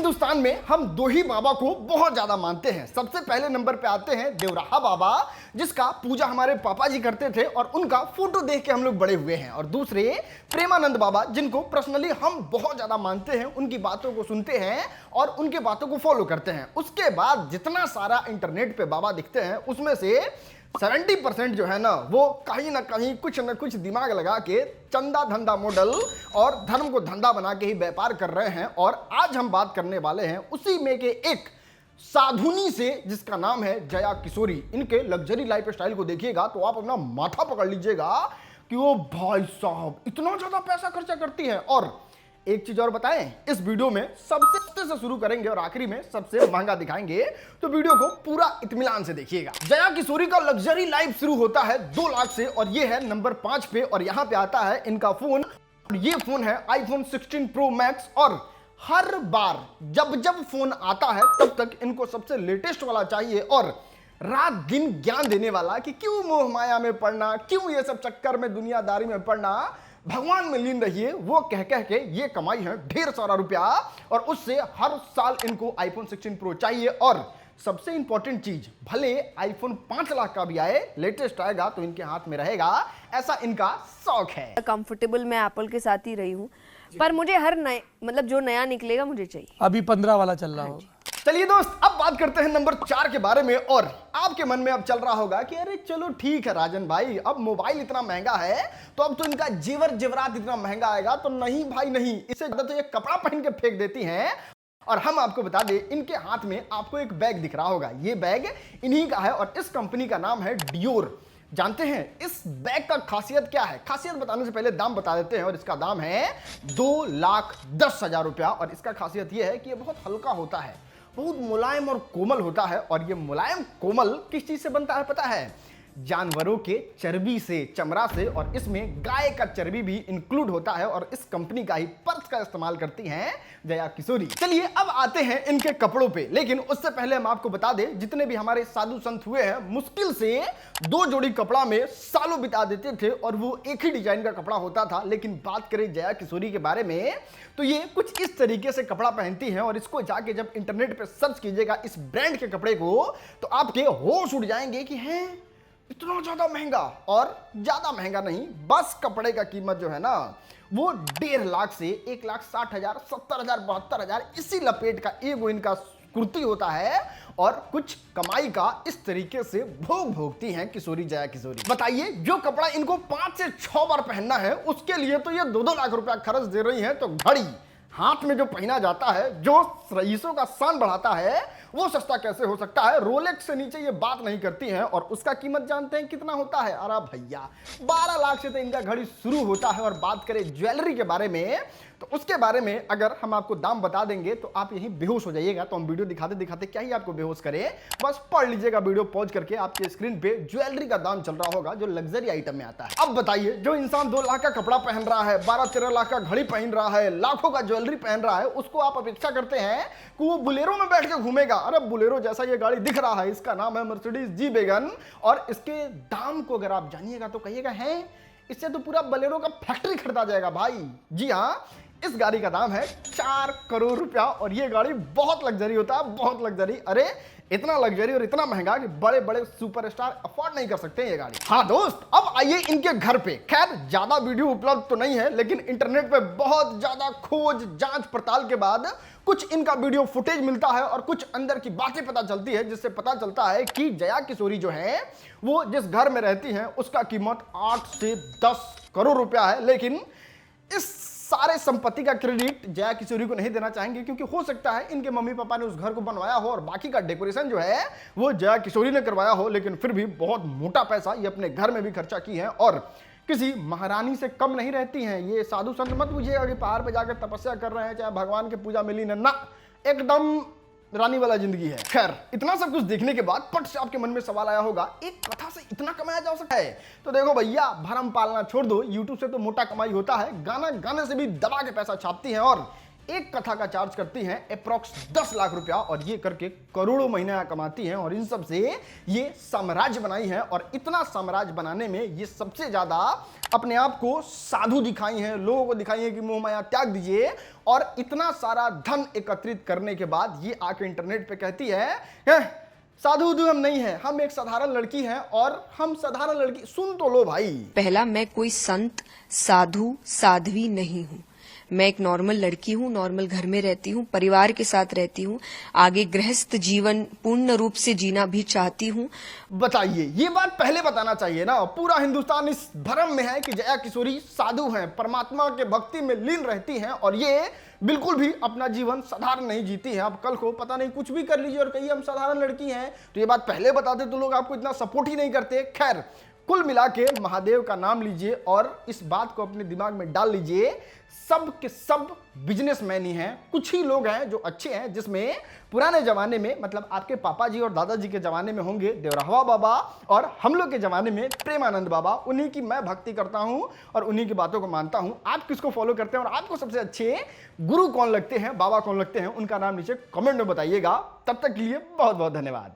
हिंदुस्तान में हम दो ही बाबा को बहुत ज्यादा मानते हैं। सबसे पहले नंबर पे आते हैं देवराहा बाबा, जिसका पूजा हमारे पापा जी करते थे और उनका फोटो देख के हम लोग बड़े हुए हैं। और दूसरे प्रेमानंद बाबा, जिनको पर्सनली हम बहुत ज्यादा मानते हैं, उनकी बातों को सुनते हैं और उनके बातों को फॉलो करते हैं। उसके बाद जितना सारा इंटरनेट पे बाबा दिखते हैं, उसमें से 70% जो है ना, वो कहीं ना कहीं कुछ न कुछ दिमाग लगा के चंदा धंधा मॉडल और धर्म को धंधा बना के ही व्यापार कर रहे हैं। और आज हम बात करने वाले हैं उसी में के एक साधुनी से, जिसका नाम है जया किशोरी। इनके लग्जरी लाइफ स्टाइल को देखिएगा तो आप अपना माथा पकड़ लीजिएगा कि वो भाई साहब इतना ज्यादा पैसा खर्चा करती है। और एक चीज और बताएं, इस वीडियो में सबसे सस्ते से शुरू करेंगे और आखिरी में सबसे महंगा दिखाएंगे, तो वीडियो को पूरा इत्मीनान से देखिएगा। जया किशोरी का लग्जरी लाइफ शुरू होता है 2 लाख से और ये है नंबर 5 पे। और यहां पे आता है इनका फोन, ये फोन है iPhone 16 Pro Max। और हर बार जब जब फोन आता है तब तक इनको सबसे लेटेस्ट वाला चाहिए और रात दिन ज्ञान देने वाला कि क्यों मोह माया में पड़ना, क्यों ये सब चक्कर में दुनियादारी में पड़ना, भगवान में लीन रहिए। वो कह कह के ये कमाई है ढेर सारा रुपया और उससे हर साल इनको iPhone 16 Pro चाहिए। और सबसे इंपॉर्टेंट चीज, भले iPhone 5 लाख का भी आए, लेटेस्ट आएगा तो इनके हाथ में रहेगा, ऐसा इनका शौक है। कंफर्टेबल मैं एप्पल के साथ ही रही हूँ, पर मुझे हर नए मतलब जो नया निकलेगा मुझे चाहिए। अभी 15 वाला चल रहा होगा। चलिए दोस्त, अब बात करते हैं नंबर 4 के बारे में। और आपके मन में अब चल रहा होगा कि अरे चलो ठीक है राजन भाई, अब मोबाइल इतना महंगा है तो अब तो इनका जेवर जेवरात इतना महंगा आएगा। तो नहीं भाई नहीं, इससे ज्यादा तो ये कपड़ा पहन के फेंक देती हैं। और हम आपको बता दें, इनके हाथ में आपको एक बैग दिख रहा होगा, ये बैग इन्हीं का है और इस कंपनी का नाम है डियोर। जानते हैं इस बैग का खासियत क्या है? खासियत बताने से पहले दाम बता देते हैं। और इसका दाम है 2,10,000 रुपया। और इसका खासियत यह है कि ये बहुत हल्का होता है, बहुत मुलायम और कोमल होता है। और ये मुलायम कोमल किस चीज से बनता है पता है? जानवरों के चर्बी से, चमड़ा से। और इसमें गाय का चर्बी भी इंक्लूड होता है। और इस कंपनी का ही पर्स का इस्तेमाल करती हैं जया किशोरी। चलिए अब आते हैं इनके कपड़ों पे, लेकिन उससे पहले हम आपको बता दें, जितने भी हमारे साधु संत हुए हैं, मुश्किल से 2 जोड़ी कपड़ा में सालों बिता देते थे और वो एक ही डिजाइन का कपड़ा होता था। लेकिन बात करें जया किशोरी के बारे में तो ये कुछ इस तरीके से कपड़ा पहनती हैं। और इसको जाके जब इंटरनेट पे सर्च कीजिएगा इस ब्रांड के कपड़े को, तो आपके होश उड़ जाएंगे कि हैं इतना ज्यादा महंगा। और ज्यादा महंगा नहीं, बस कपड़े का कीमत जो है ना, वो 1.5 लाख से 1,60,000, 70,000, 72,000 इसी लपेट का एगो इनका कुर्ती होता है। और कुछ कमाई का इस तरीके से भोग भोगती हैं किशोरी, जया किशोरी। बताइए, जो कपड़ा इनको 5 से 6 बार पहनना है, उसके लिए तो ये 2-2 लाख रुपया खर्च दे रही हैं। तो घड़ी हाथ में जो पहना जाता है, जो रईसों का शान बढ़ाता है, वो सस्ता कैसे हो सकता है? रोलेक्स से नीचे ये बात नहीं करती हैं। और उसका कीमत जानते हैं कितना होता है? अरे भैया 12 लाख से तो इनका घड़ी शुरू होता है। और बात करें ज्वेलरी के बारे में, तो उसके बारे में अगर हम आपको दाम बता देंगे तो आप यहीं बेहोश हो जाइएगा। तो हम वीडियो दिखाते दिखाते क्या ही आपको बेहोश करें, बस पढ़ लीजिएगा वीडियो पॉज करके। आपके स्क्रीन पे ज्वेलरी का दाम चल रहा होगा जो लग्जरी आइटम में आता है। अब बताइए, जो इंसान 2 लाख का कपड़ा पहन रहा है, 12-13 लाख का घड़ी पहन रहा है, लाखों का ज्वेलरी पहन रहा है, उसको आप अपेक्षा करते हैं कि वो बुलेरो में बैठ के घूमेगा? अरे बुलेरो जैसा ये गाड़ी दिख रहा है, इसका नाम है मर्सिडीज जी वैगन। और इसके दाम को अगर आप जानिएगा तो कहिएगा, है इससे तो पूरा बोलेरो का फैक्ट्री खरीदा जाएगा भाई। जी हाँ, इस गाड़ी का दाम है 4 करोड़ रुपया। और ये गाड़ी बहुत लग्जरी होता है, बहुत लग्जरी। अरे इतना लग्जरी और इतना महंगा कि बड़े बड़े सुपरस्टार अफोर्ड नहीं कर सकते ये गाड़ी। हाँ दोस्त, अब आइए इनके घर पे। खैर ज्यादा वीडियो उपलब्ध तो नहीं है, लेकिन इंटरनेट पे बहुत ज्यादा खोज जांच पड़ताल के बाद कुछ इनका वीडियो फुटेज मिलता है और कुछ अंदर की बातें पता चलती है, जिससे पता चलता है कि जया किशोरी जो है, वो जिस घर में रहती हैं उसका कीमत 8 से 10 करोड़ रुपया है। लेकिन इस सारे संपत्ति का क्रेडिट जया किशोरी को नहीं देना चाहेंगे, क्योंकि हो सकता है इनके मम्मी पापा ने उस घर को बनवाया हो और बाकी का डेकोरेशन जो है वो जया किशोरी ने करवाया हो। लेकिन फिर भी बहुत मोटा पैसा ये अपने घर में भी खर्चा की है और किसी महारानी से कम नहीं रहती हैं। ये साधु संत मत बुझिएगा कि पहाड़ पे जाकर तपस्या कर रहे हैं, चाहे भगवान के पूजा में लीन है, ना, एकदम रानी वाला जिंदगी है। खैर इतना सब कुछ देखने के बाद पट से आपके मन में सवाल आया होगा, एक कथा से इतना कमाया जा सकता है? तो देखो भैया, भरम पालना छोड़ दो, यूट्यूब से तो मोटा कमाई होता है, गाना गाने से भी दबा के पैसा छापती हैं। और एक कथा का चार्ज करती हैं अप्रॉक्स 10 लाख रुपया और ये करके करोड़ों महीना कमाती हैं और इन सब से ये साम्राज्य बनाई है। और इतना साम्राज्य बनाने में ये सबसे ज्यादा अपने आप को साधु दिखाई हैं, लोगों को दिखाई है कि मोह माया त्याग दीजिए। और इतना सारा धन एकत्रित करने के बाद ये आके इंटरनेट पे कहती है साधु उधु हम नहीं है, हम एक साधारण लड़की हैं। और हम साधारण लड़की, सुन तो लो भाई। पहला, मैं कोई संत साधु साध्वी नहीं हूँ। मैं एक नॉर्मल लड़की हूँ, नॉर्मल घर में रहती हूँ, परिवार के साथ रहती हूँ, आगे गृहस्थ जीवन पूर्ण रूप से जीना भी चाहती हूँ। बताइए, ये बात पहले बताना चाहिए ना। पूरा हिंदुस्तान इस भ्रम में है कि जया किशोरी साधु हैं, परमात्मा के भक्ति में लीन रहती हैं और ये बिल्कुल भी अपना जीवन साधारण नहीं जीती है। अब कल को पता नहीं कुछ भी कर लीजिए और कहिए हम साधारण लड़की हैं, तो ये बात पहले बताते तो लोग आपको इतना सपोर्ट ही नहीं करते। खैर, कुल मिला के महादेव का नाम लीजिए और इस बात को अपने दिमाग में डाल लीजिए, सब के सब बिजनेसमैन ही हैं। कुछ ही लोग हैं जो अच्छे हैं, जिसमें पुराने जमाने में मतलब आपके पापा जी और दादाजी के जमाने में होंगे देवरावा बाबा और हम लोग के जमाने में प्रेमानंद बाबा। उन्हीं की मैं भक्ति करता हूं और उन्हीं की बातों को मानता हूं। आप किसको फॉलो करते हैं और आपको सबसे अच्छे गुरु कौन लगते हैं, बाबा कौन लगते हैं, उनका नाम नीचे कमेंट में बताइएगा। तब तक के लिए बहुत बहुत धन्यवाद।